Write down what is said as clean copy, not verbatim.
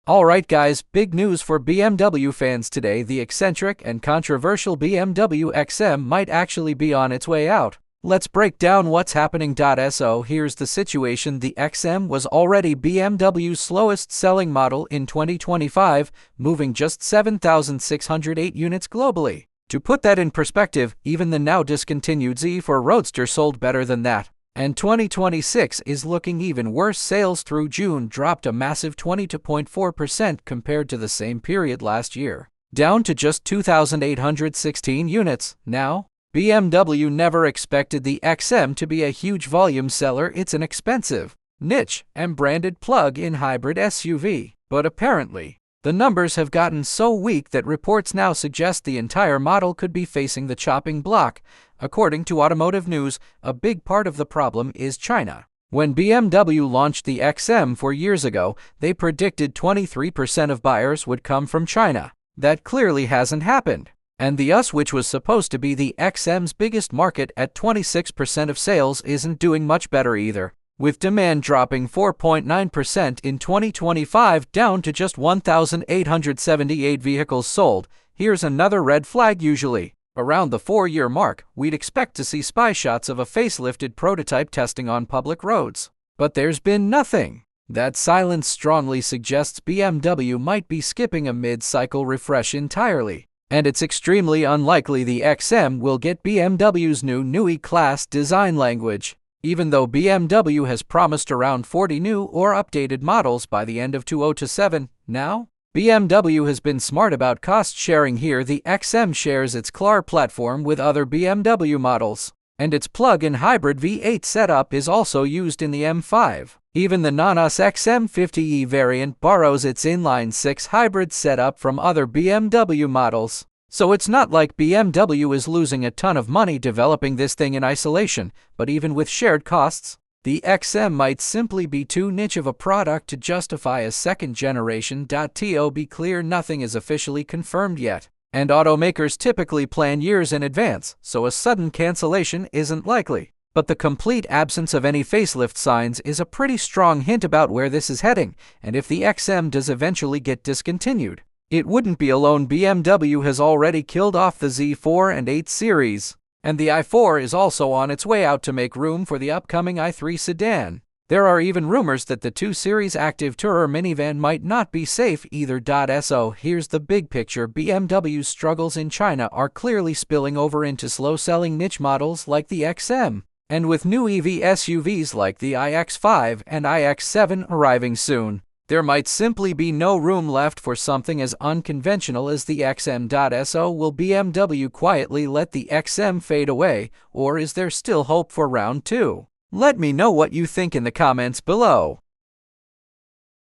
Alright guys, big news for BMW fans today. The eccentric and controversial BMW XM might actually be on its way out. Let's break down what's happening. So here's the situation. The XM was already BMW's slowest selling model in 2025, moving just 7,608 units globally. To put that in perspective, even the now discontinued Z4 Roadster sold better than that. And 2026 is looking even worse. Sales through June dropped a massive 22.4% compared to the same period last year, down to just 2,816 units. Now, BMW never expected the XM to be a huge volume seller. It's an expensive, niche, and branded plug-in hybrid SUV. But apparently, the numbers have gotten so weak that reports now suggest the entire model could be facing the chopping block. According to Automotive News, a big part of the problem is China. When BMW launched the XM 4 years ago, they predicted 23% of buyers would come from China. That clearly hasn't happened. And the US, which was supposed to be the XM's biggest market at 26% of sales, isn't doing much better either, with demand dropping 4.9% in 2025 down to just 1,878 vehicles sold. Here's another red flag. Usually, around the 4-year mark, we'd expect to see spy shots of a facelifted prototype testing on public roads. But there's been nothing. That silence strongly suggests BMW might be skipping a mid-cycle refresh entirely. And it's extremely unlikely the XM will get BMW's new Neue Klasse design language, even though BMW has promised around 40 new or updated models by the end of 2027. Now, BMW has been smart about cost sharing here. The XM shares its CLAR platform with other BMW models, and its plug-in hybrid V8 setup is also used in the M5. Even the non-US XM50e variant borrows its inline-6 hybrid setup from other BMW models. So it's not like BMW is losing a ton of money developing this thing in isolation, but even with shared costs, the XM might simply be too niche of a product to justify a second generation. To be clear, nothing is officially confirmed yet, and automakers typically plan years in advance, so a sudden cancellation isn't likely. But the complete absence of any facelift signs is a pretty strong hint about where this is heading, and if the XM does eventually get discontinued, it wouldn't be alone. BMW has already killed off the Z4 and 8 series, and the i4 is also on its way out to make room for the upcoming i3 sedan. There are even rumors that the 2 Series Active Tourer minivan might not be safe either. So here's the big picture. BMW's struggles in China are clearly spilling over into slow-selling niche models like the XM. And with new EV SUVs like the iX5 and iX7 arriving soon, there might simply be no room left for something as unconventional as the XM. So will BMW quietly let the XM fade away, or is there still hope for round 2? Let me know what you think in the comments below.